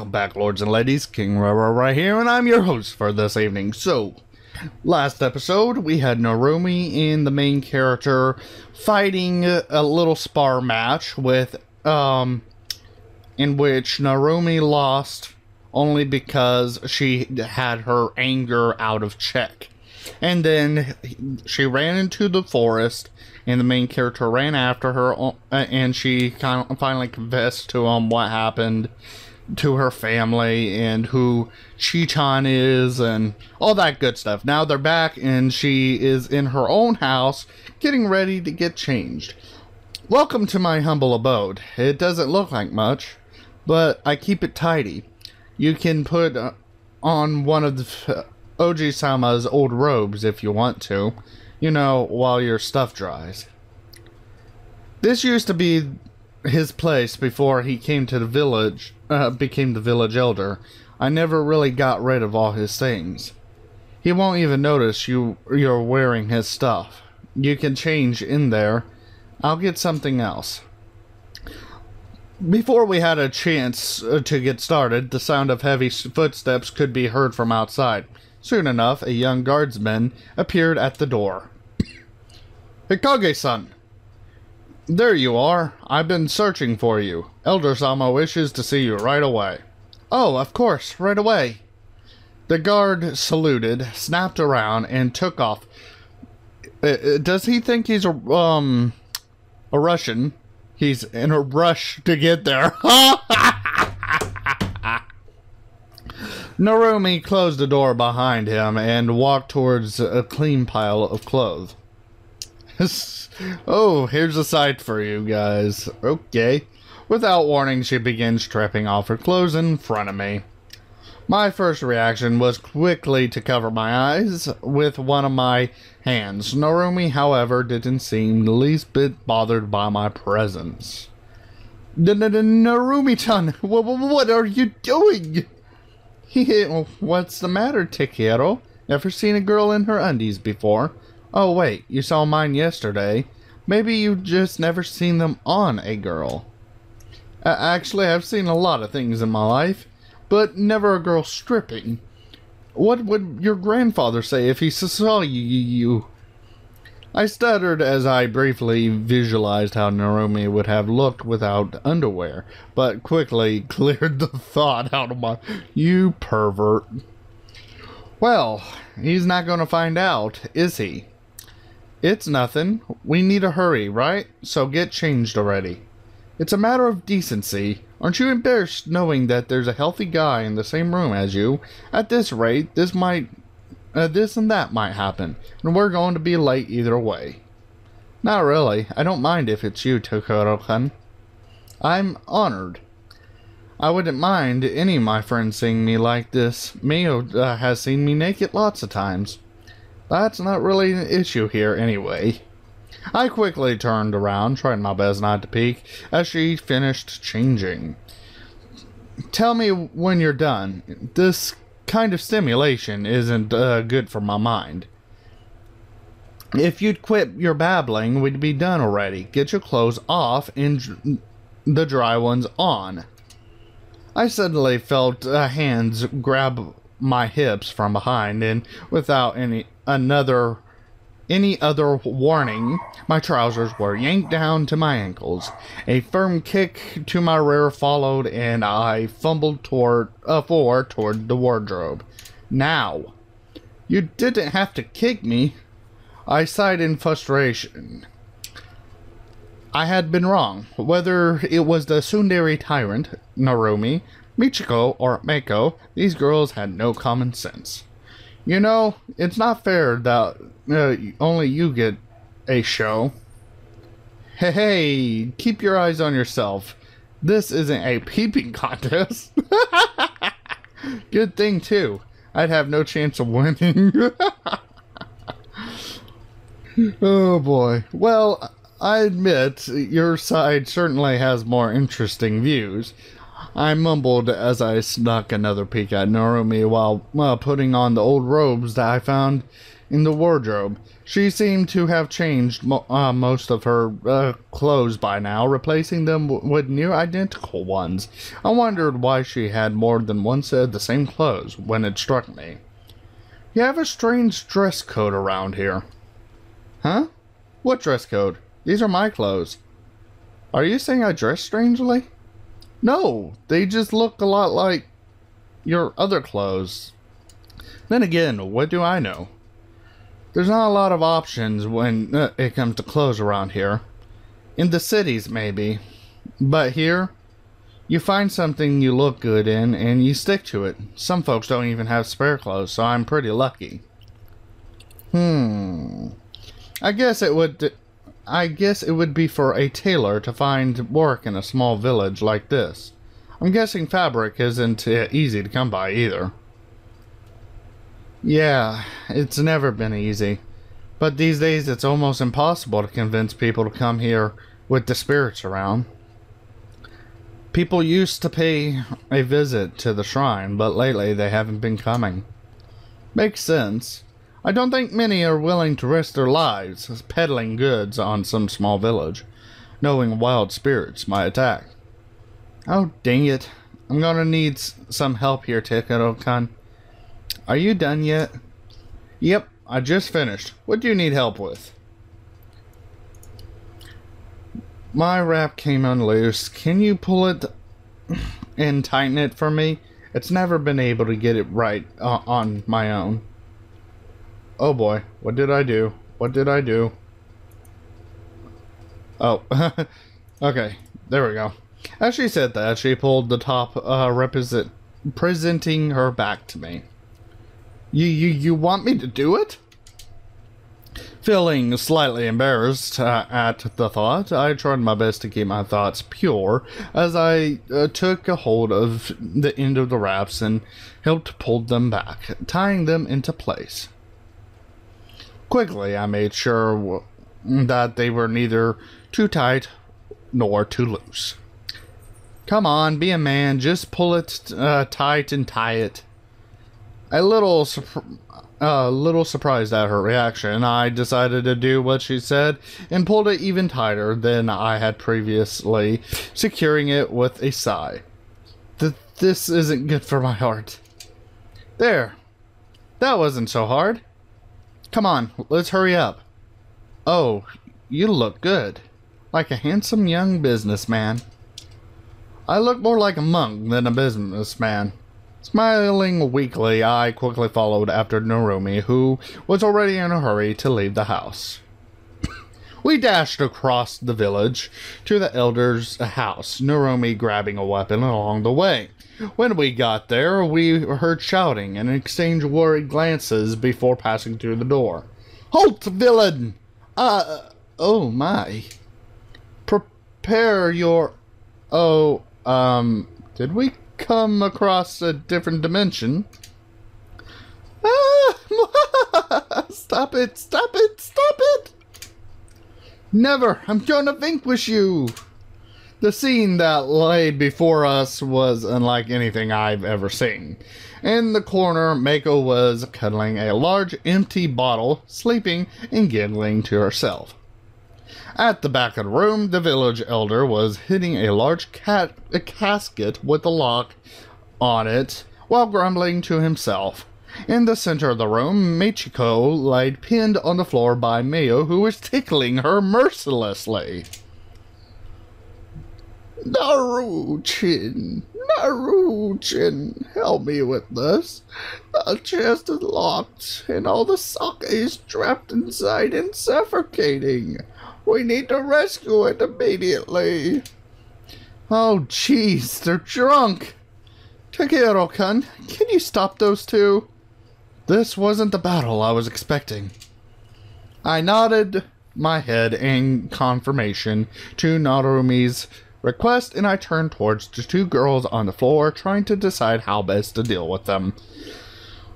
Welcome back, lords and ladies. KingRayRay right here, and I'm your host for this evening. So, last episode, we had Narumi and the main character fighting a little spar match with, in which Narumi lost only because she had her anger out of check. And then she ran into the forest, and the main character ran after her, and she finally confessed to him what happened to her family and who Chi-chan is and all that good stuff. Now they're back, and she is in her own house getting ready to get changed. Welcome to my humble abode. It doesn't look like much, but I keep it tidy. You can put on one of the Oji-sama's old robes if you want to, you know, while your stuff dries. This used to be his place before he came to the village, became the village elder. I never really got rid of all his things. He won't even notice you're wearing his stuff. You can change in there. I'll get something else. Before we had a chance to get started, the sound of heavy footsteps could be heard from outside. Soon enough, a young guardsman appeared at the door. Hikage-san! There you are. I've been searching for you. Elder-sama wishes to see you right away. Oh, of course, right away. The guard saluted, snapped around, and took off. Does he think he's a Russian? He's in a rush to get there. Narumi closed the door behind him and walked towards a clean pile of clothes. Oh, here's a sight for you guys. Okay. Without warning, she began stripping off her clothes in front of me. My first reaction was quickly to cover my eyes with one of my hands. Narumi, however, didn't seem the least bit bothered by my presence. Narumi-chan, what are you doing? What's the matter, Takeru? Ever seen a girl in her undies before? Oh wait, you saw mine yesterday. Maybe you just never seen them on a girl. Actually, I've seen a lot of things in my life, but never a girl stripping. What would your grandfather say if he saw you? I stuttered as I briefly visualized how Narumi would have looked without underwear, but quickly cleared the thought out of my... You pervert. Well, he's not going to find out, is he? It's nothing. We need to hurry, right? So get changed already. It's a matter of decency. Aren't you embarrassed knowing that there's a healthy guy in the same room as you? At this rate, this and that might happen, and we're going to be late either way. Not really. I don't mind if it's you, Takeru-kun. I'm honored. I wouldn't mind any of my friends seeing me like this. Mio has seen me naked lots of times. That's not really an issue here anyway. I quickly turned around, trying my best not to peek, as she finished changing. Tell me when you're done. This kind of stimulation isn't good for my mind. If you'd quit your babbling, we'd be done already. Get your clothes off and the dry ones on. I suddenly felt hands grab my hips from behind, and without any other warning, my trousers were yanked down to my ankles. A firm kick to my rear followed, and I fumbled forward toward the wardrobe. Now, you didn't have to kick me. I sighed in frustration. I had been wrong. Whether it was the tsundere tyrant, Narumi, Michiko, or Meiko, these girls had no common sense. You know, it's not fair that only you get a show. Hey, keep your eyes on yourself. This isn't a peeping contest. Good thing, too. I'd have no chance of winning. Oh, boy. Well, I admit, your side certainly has more interesting views. I mumbled as I snuck another peek at Narumi while putting on the old robes that I found in the wardrobe. She seemed to have changed most of her clothes by now, replacing them with near identical ones. I wondered why she had more than one set of the same clothes when it struck me. You have a strange dress code around here. Huh? What dress code? These are my clothes. Are you saying I dress strangely? No, they just look a lot like your other clothes. Then again, what do I know? There's not a lot of options when it comes to clothes around here. In the cities, maybe. But here, you find something you look good in and you stick to it. Some folks don't even have spare clothes, so I'm pretty lucky. I guess it would be for a tailor to find work in a small village like this. I'm guessing fabric isn't easy to come by either. Yeah, it's never been easy. But these days it's almost impossible to convince people to come here with the spirits around. People used to pay a visit to the shrine, but lately they haven't been coming. Makes sense. I don't think many are willing to risk their lives peddling goods on some small village, knowing wild spirits might attack. Oh, dang it. I'm gonna need some help here, Tikaro-kun. Are you done yet? Yep, I just finished. What do you need help with? My wrap came unloose. Can you pull it and tighten it for me? It's never been able to get it right on my own. Oh boy, what did I do? What did I do? Oh, okay, there we go. As she said that, she pulled the top, presenting her back to me. You want me to do it? Feeling slightly embarrassed at the thought, I tried my best to keep my thoughts pure as I took a hold of the end of the wraps and helped pull them back, tying them into place. Quickly, I made sure that they were neither too tight nor too loose. Come on, be a man, just pull it tight and tie it. A little surprised at her reaction, I decided to do what she said and pulled it even tighter than I had previously, securing it with a sigh. This isn't good for my heart. There. That wasn't so hard. Come on, let's hurry up. Oh, you look good. Like a handsome young businessman. I look more like a monk than a businessman. Smiling weakly, I quickly followed after Narumi, who was already in a hurry to leave the house. We dashed across the village to the elder's house, Narumi grabbing a weapon along the way. When we got there, we heard shouting and exchanged worried glances before passing through the door. Halt, villain! Oh my. Prepare your... Oh, did we come across a different dimension? Stop it, stop it, stop it! Never, I'm gonna vanquish you! The scene that lay before us was unlike anything I've ever seen. In the corner, Mako was cuddling a large empty bottle, sleeping and giggling to herself. At the back of the room, the village elder was hitting a large casket with a lock on it while grumbling to himself. In the center of the room, Michiko lay pinned on the floor by Mio, who was tickling her mercilessly. Naru-chin, Naru-chin, help me with this. The chest is locked, and all the sake is trapped inside and suffocating. We need to rescue it immediately. Oh, jeez, they're drunk. Takehiro-kun, can you stop those two? This wasn't the battle I was expecting. I nodded my head in confirmation to Narumi's request, and I turned towards the two girls on the floor, trying to decide how best to deal with them.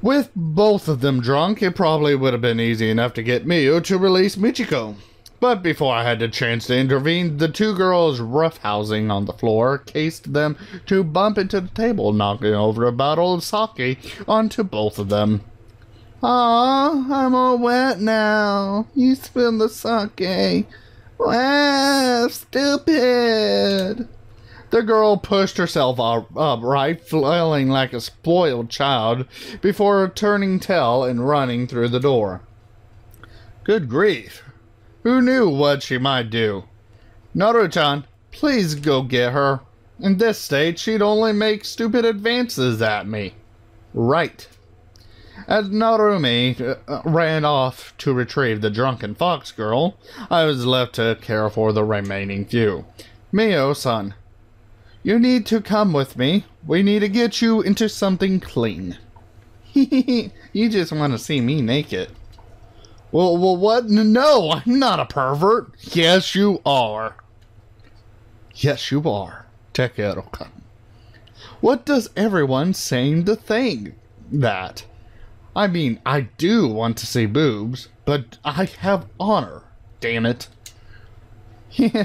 With both of them drunk, it probably would have been easy enough to get Miyu to release Michiko. But before I had the chance to intervene, the two girls roughhousing on the floor cased them to bump into the table, knocking over a bottle of sake onto both of them. Aw, I'm all wet now. You spilled the sake. Wow, stupid. The girl pushed herself upright, flailing like a spoiled child, before turning tail and running through the door. Good grief. Who knew what she might do? Naru-chan, please go get her. In this state, she'd only make stupid advances at me. Right. As Narumi ran off to retrieve the drunken fox girl, I was left to care for the remaining few. Mio-san, you need to come with me. We need to get you into something clean. You just want to see me naked. Well, what? No, I'm not a pervert. Yes, you are. Yes, you are, Takeru-kun. What does everyone seem to think that? I mean, I do want to see boobs, but I have honor, damn it.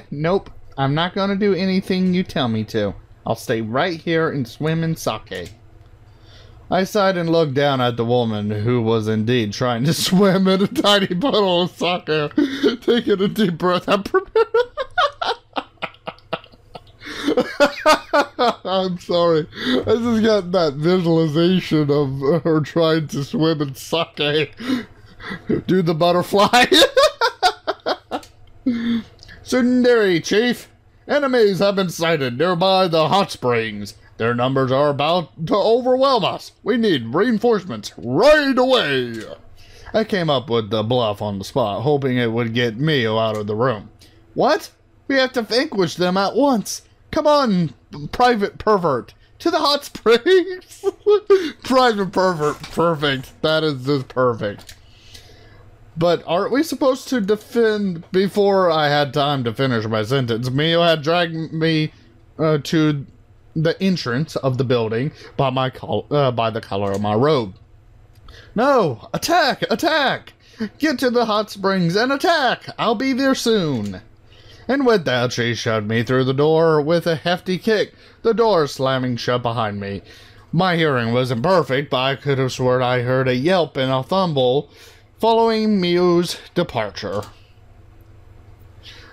Nope, I'm not going to do anything you tell me to. I'll stay right here and swim in sake. I sighed and looked down at the woman who was indeed trying to swim in a tiny puddle of sake, taking a deep breath. I'm sorry. I just got that visualization of her trying to swim in sake. Do the butterfly. Tsundere, Chief. Enemies have been sighted nearby the hot springs. Their numbers are about to overwhelm us. We need reinforcements right away. I came up with the bluff on the spot, hoping it would get Mio out of the room. What? We have to vanquish them at once. Come on, private pervert. To the hot springs. Private pervert. Perfect. That is just perfect. But aren't we supposed to defend? Before I had time to finish my sentence, Mio had dragged me to the entrance of the building by the color of my robe. No! Attack! Attack! Get to the hot springs and attack! I'll be there soon! And with that, she shoved me through the door with a hefty kick, the door slamming shut behind me. My hearing wasn't perfect, but I could have sworn I heard a yelp and a thumble following Mio's departure.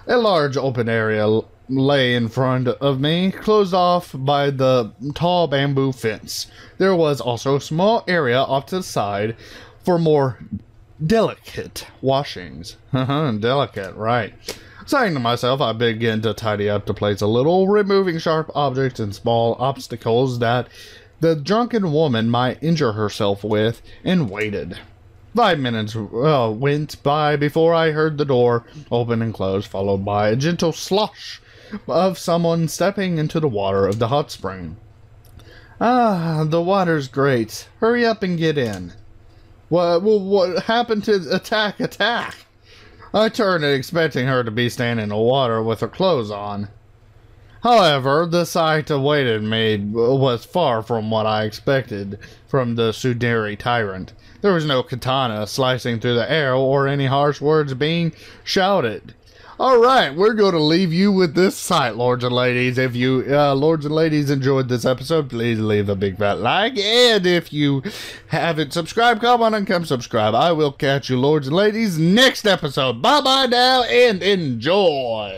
A large open area lay in front of me, closed off by the tall bamboo fence. There was also a small area off to the side for more delicate washings. Delicate, right. Saying to myself, I began to tidy up the place a little, removing sharp objects and small obstacles that the drunken woman might injure herself with, and waited. 5 minutes went by before I heard the door open and close, followed by a gentle slosh of someone stepping into the water of the hot spring. Ah, the water's great. Hurry up and get in. What happened to attack? I turned, expecting her to be standing in the water with her clothes on. However, the sight awaited me was far from what I expected from the tsundere tyrant. There was no katana slicing through the air or any harsh words being shouted. Alright, we're going to leave you with this sight, lords and ladies. If you, lords and ladies, enjoyed this episode, please leave a big fat like. And if you haven't subscribed, come on and come subscribe. I will catch you, lords and ladies, next episode. Bye-bye now and enjoy.